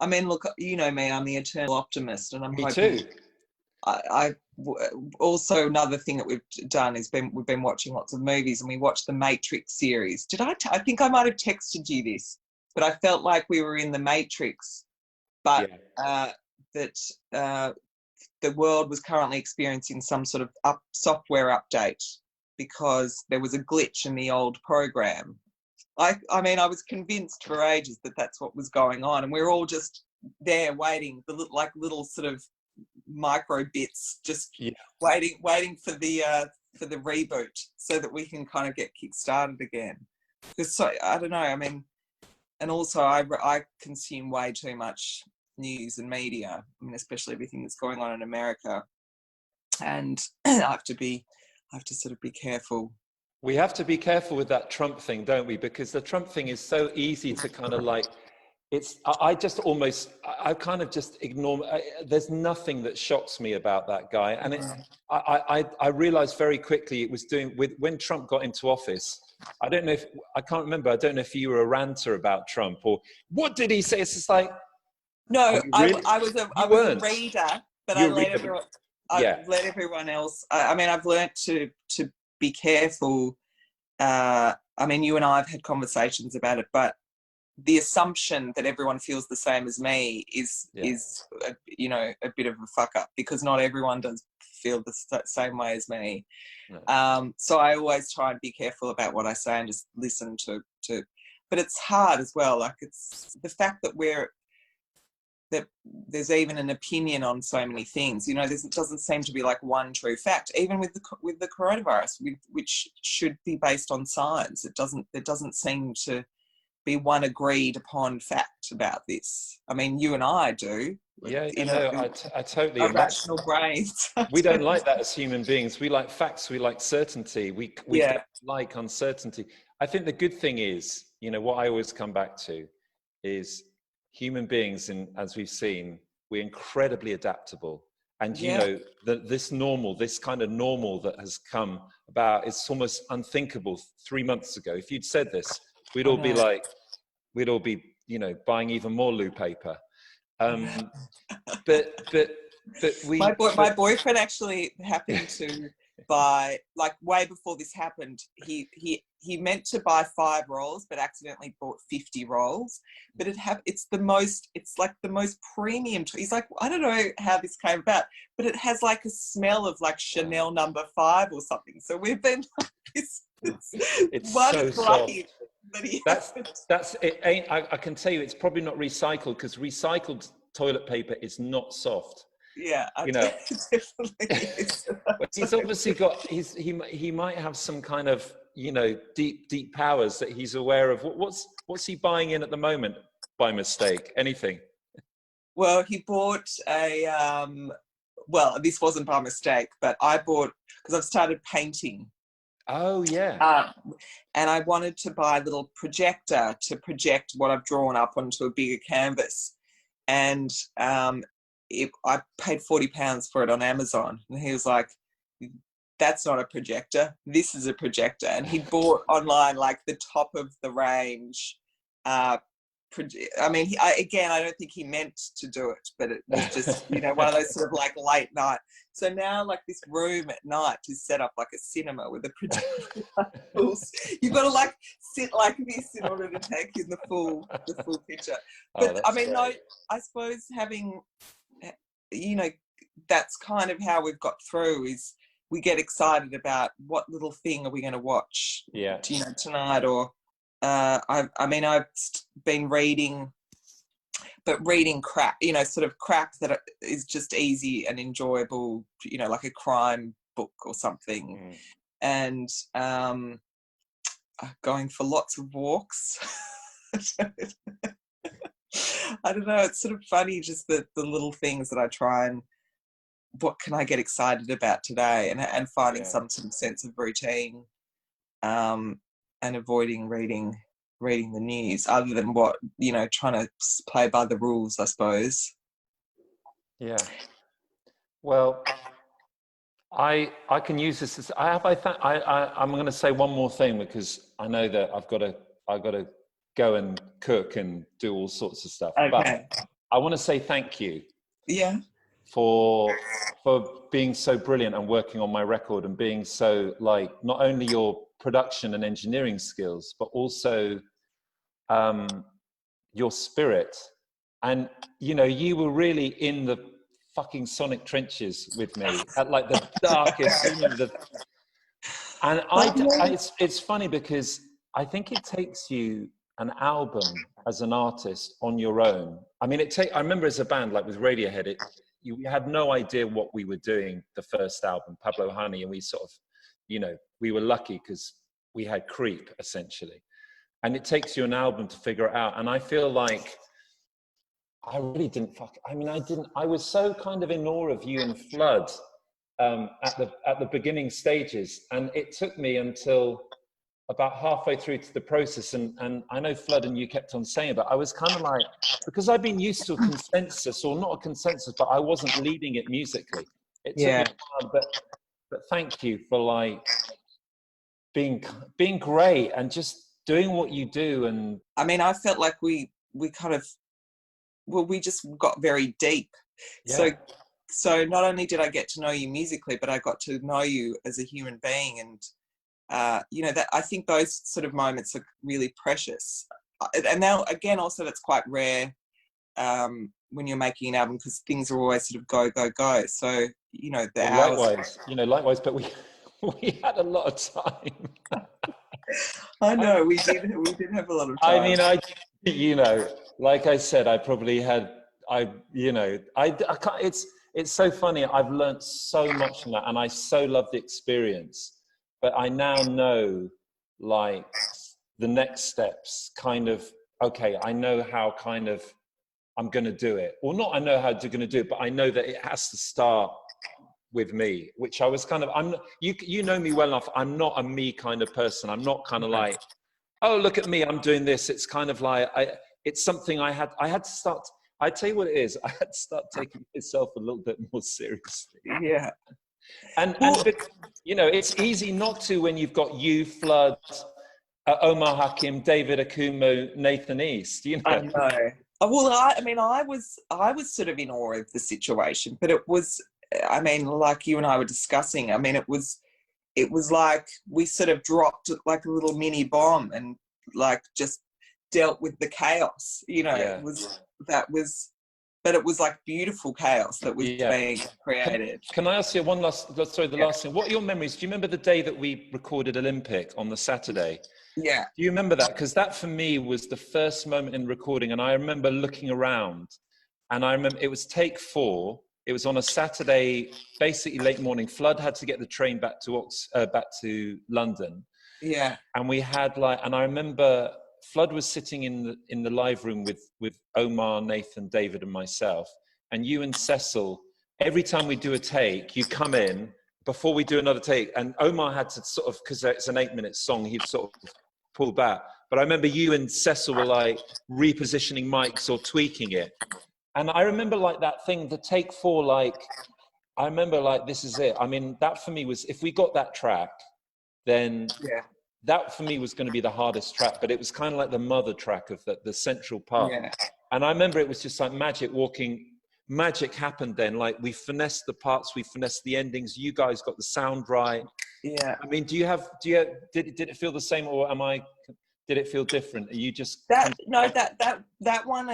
I mean, look, you know me, I'm the eternal optimist, and I'm Me hoping. too. Also, another thing that we've done is we've been watching lots of movies, and we watched the Matrix series. I think I might have texted you this, but I felt like we were in the Matrix, but Yeah. that the world was currently experiencing some sort of software update because there was a glitch in the old program. I mean, I was convinced for ages that that's what was going on, and we're all just there waiting, like little sort of micro bits, just Yeah. waiting for the reboot so that we can kind of get kick-started again. Because I don't know, I mean, and also I consume way too much news and media. I mean, especially everything that's going on in America, and I have to sort of be careful. We have to be careful with that Trump thing, don't we? Because the Trump thing is so easy to kind of like, I just almost, I kind of just ignore, there's nothing that shocks me about that guy. And I realized very quickly it was when Trump got into office, I don't know if you were a ranter about Trump or what did he say? It's just like, no, really? I was a reader, but I let everyone. I've let everyone else. I mean, I've learnt to be careful. I mean, you and I have had conversations about it, but the assumption that everyone feels the same as me is you know, a bit of a fuck up, because not everyone does feel the same way as me. No. So I always try and be careful about what I say and just listen to. But it's hard as well. Like, it's the fact that there's even an opinion on so many things. You know, there doesn't seem to be like one true fact, even with the coronavirus, which should be based on science. There doesn't seem to be one agreed upon fact about this. I mean, you and I do. Yeah, I totally. Our rational brains. We don't like that as human beings. We like facts. We like certainty. We don't like uncertainty. I think the good thing is, you know, what I always come back to is human beings, and as we've seen, we're incredibly adaptable. And you know, this kind of normal that has come about, it's almost unthinkable 3 months ago. If you'd said this, we'd all be, you know, buying even more loo paper. But my boyfriend actually happened to buy, like, way before this happened, he meant to buy 5 rolls but accidentally bought 50 rolls. But it's like the most premium. He's like, I don't know how this came about, but it has like a smell of like Chanel No. 5 or something. So we've been like this. It's so soft. That's it. I can tell you, it's probably not recycled, because recycled toilet paper is not soft. Yeah, you know, definitely is. He's obviously got he might have some kind of, you know, deep powers that he's aware of. What's he buying in at the moment by mistake? Anything? Well, he bought well, this wasn't by mistake, but I bought, because I've started painting. Oh yeah. And I wanted to buy a little projector to project what I've drawn up onto a bigger canvas. And I paid £40 for it on Amazon. And he was like, that's not a projector. This is a projector. And he bought online like the top of the range. I mean, I don't think he meant to do it, but it was just, you know, one of those sort of like late night. So now, like, this room at night is set up like a cinema with a projector. You've got to like sit like this in order to take in the full picture. But I mean, no, I suppose having, you know, that's kind of how we've got through, is we get excited about what little thing are we going to watch, you know, tonight, or I mean, I've been reading crap, you know, sort of crap that is just easy and enjoyable, you know, like a crime book or something, and going for lots of walks. I don't know, it's sort of funny, just the little things that I try and, what can I get excited about today, and finding some sort of sense of routine, and avoiding reading the news, other than what, you know, trying to play by the rules, I suppose. Yeah. Well, I can use this as I'm going to say one more thing, because I know that I've got to go and cook and do all sorts of stuff. Okay. But I want to say thank you. Yeah. For being so brilliant and working on my record and being so like not only your production and engineering skills, but also your spirit. And you know, you were really in the fucking sonic trenches with me at like the darkest, you know, and it's funny because I think it takes you an album as an artist on your own. I mean, I remember as a band, like with Radiohead, you had no idea what we were doing the first album, Pablo Honey, and we sort of, you know, we were lucky because we had Creep, essentially. And it takes you an album to figure it out. And I feel like I really didn't I was so kind of in awe of you and Flood at the beginning stages. And it took me until about halfway through to the process, and I know Flood and you kept on saying, but I was kind of like, because I've been used to a consensus, or not a consensus, but I wasn't leading it musically. It took me a while, but thank you for like being great and just doing what you do. And I mean, I felt like we kind of, well, we just got very deep. Yeah. So not only did I get to know you musically, but I got to know you as a human being. And you know, that I think those sort of moments are really precious. And now again, also that's quite rare when you're making an album, because things are always sort of go. So, you know, likewise, but we had a lot of time. I know we did have a lot of time. I mean, you know, like I said, I probably had, I can't, it's so funny. I've learned so much from that, and I so love the experience. But I now know, like, the next steps, kind of, okay, I know how kind of I'm going to do it. Or not I know how to going to do it, but I know that it has to start with me, which I was kind of, you know me well enough, I'm not a me kind of person. I'm not kind of like, oh, look at me, I'm doing this. It's kind of like, it's something I had to start, I tell you what it is, I had to start taking myself a little bit more seriously. Yeah. And you know, it's easy not to when you've got you, Flood, Omar Hakim, David Akumu, Nathan East. You know. I know. Well, I mean, I was sort of in awe of the situation, but it was, I mean, like you and I were discussing. I mean, it was like we sort of dropped like a little mini bomb and like just dealt with the chaos. You know, yeah. But it was like beautiful chaos that was being created. Can I ask you one last thing? What are your memories? Do you remember the day that we recorded Olympic on the Saturday? Yeah. Do you remember that? Because that for me was the first moment in recording. And I remember looking around, and I remember it was take 4. It was on a Saturday, basically late morning. Flood had to get the train back to London. Yeah. And we had and I remember Flood was sitting in the live room with Omar, Nathan, David, and myself. And you and Cecil, every time we do a take, you come in before we do another take. And Omar had to sort of, because it's an 8-minute song, he'd sort of pull back. But I remember you and Cecil were like repositioning mics or tweaking it. And I remember like that thing, the take 4, like, I remember like, this is it. I mean, that for me was, if we got that track, then that for me was going to be the hardest track, but it was kind of like the mother track of the central part. Yeah. And I remember it was just like magic happened then. Like we finessed the parts, we finessed the endings. You guys got the sound right. Yeah. I mean, did it feel the same, or did it feel different? Are you just that one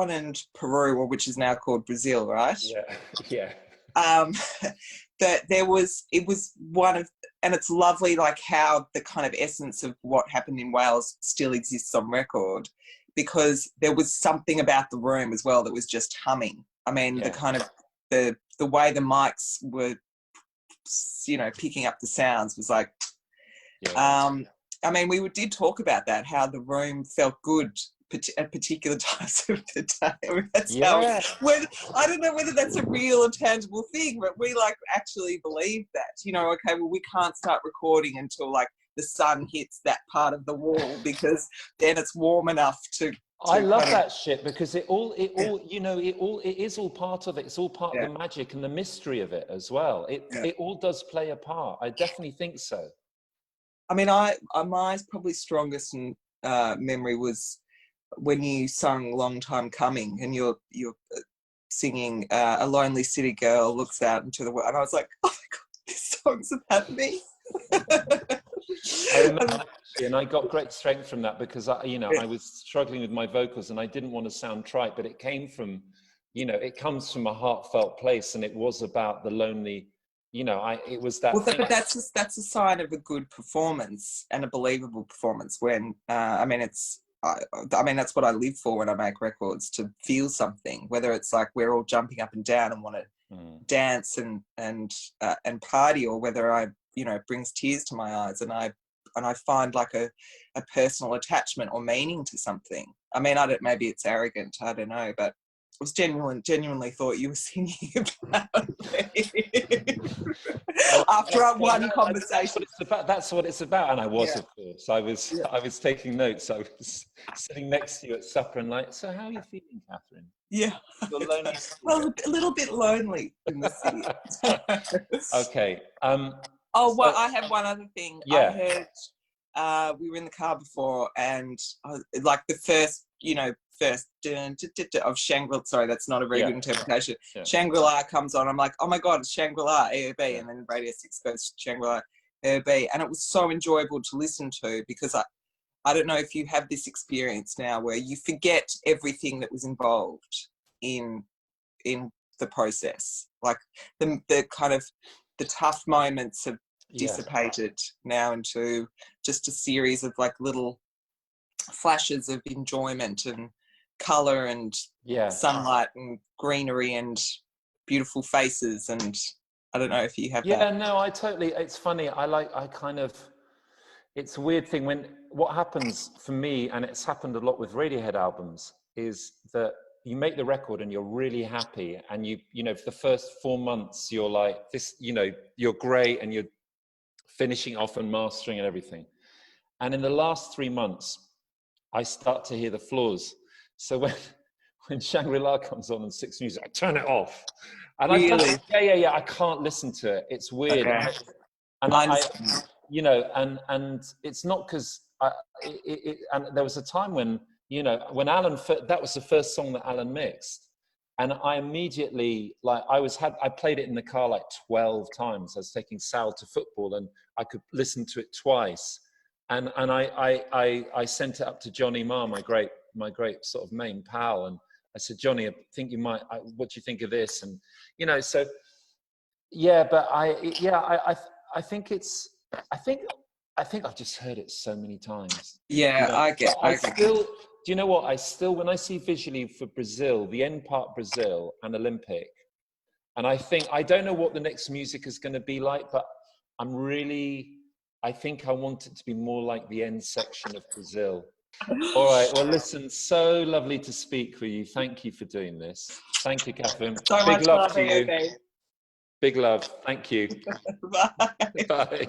and Peru, which is now called Brazil, right? Yeah. That it was one of, and it's lovely like how the kind of essence of what happened in Wales still exists on record, because there was something about the room as well that was just humming. I mean, the kind of the way the mics were, you know, picking up the sounds was like, I mean, we did talk about that, how the room felt good at particular times of the day. I mean, that's how, I don't know whether that's a real or tangible thing, but we like actually believe that, you know, okay, well, we can't start recording until like the sun hits that part of the wall, because then it's warm enough to I love that shit, because it is all part of it. It's all part of the magic and the mystery of it as well. It all does play a part. I definitely think so. I mean, my probably strongest memory was when you sung "Long Time Coming" and you're singing "A Lonely City Girl Looks Out into the World," and I was like, "Oh my God, this song's about me." I remember actually, and I got great strength from that because I was struggling with my vocals and I didn't want to sound trite, but it came from, it comes from a heartfelt place, and it was about the lonely. It was that. Well, thing. but that's a sign of a good performance and a believable performance. When I mean, that's what I live for when I make records, to feel something. Whether it's like we're all jumping up and down and want to dance and party, or whether it brings tears to my eyes and I find like a personal attachment or meaning to something. I mean, maybe it's arrogant, I don't know, but I was genuinely thought you were singing about me. After our one conversation. That's what it's about. And I was, of course. I was taking notes. I was sitting next to you at supper and like, so how are you feeling, Catherine? Yeah. You're lonely. Well, a little bit lonely in the city. Okay. Well, I have one other thing. Yeah. I heard, we were in the car before, and like the first of Shangri-La. Sorry, that's not a very good interpretation. Yeah. Shangri-La comes on. I'm like, oh my God, it's Shangri-La, AOB. And then Radio 6 goes Shangri-La, AOB. And it was so enjoyable to listen to, because I don't know if you have this experience now where you forget everything that was involved in the process. Like the kind of the tough moments have dissipated now into just a series of like little flashes of enjoyment and color and sunlight and greenery and beautiful faces. And I don't know if you have that. Yeah, no, I totally, it's funny. It's a weird thing what happens for me, and it's happened a lot with Radiohead albums, is that you make the record and you're really happy, and for the first 4 months you're like this, you're great, and you're finishing off and mastering and everything. And in the last 3 months, I start to hear the flaws. So when Shangri-La comes on and Six Music, I turn it off. And really? I can't listen to it. It's weird. Okay. And it's not because and there was a time when Alan, that was the first song that Alan mixed, and I immediately, like, I played it in the car like 12 times. I was taking Sal to football, and I could listen to it twice, and I sent it up to Johnny Marr, my great sort of main pal, and I said, Johnny, I think you might, what do you think of this? And so but I think I've just heard it so many times. Yeah, I get. Do you know what? When I see visually for Brazil, the end part Brazil and Olympic, and I don't know what the next music is going to be like, but I think I want it to be more like the end section of Brazil. All right. Well, listen, so lovely to speak with you. Thank you for doing this. Thank you, Catherine. So Big much love to you. Big love. Thank you. Bye. Bye.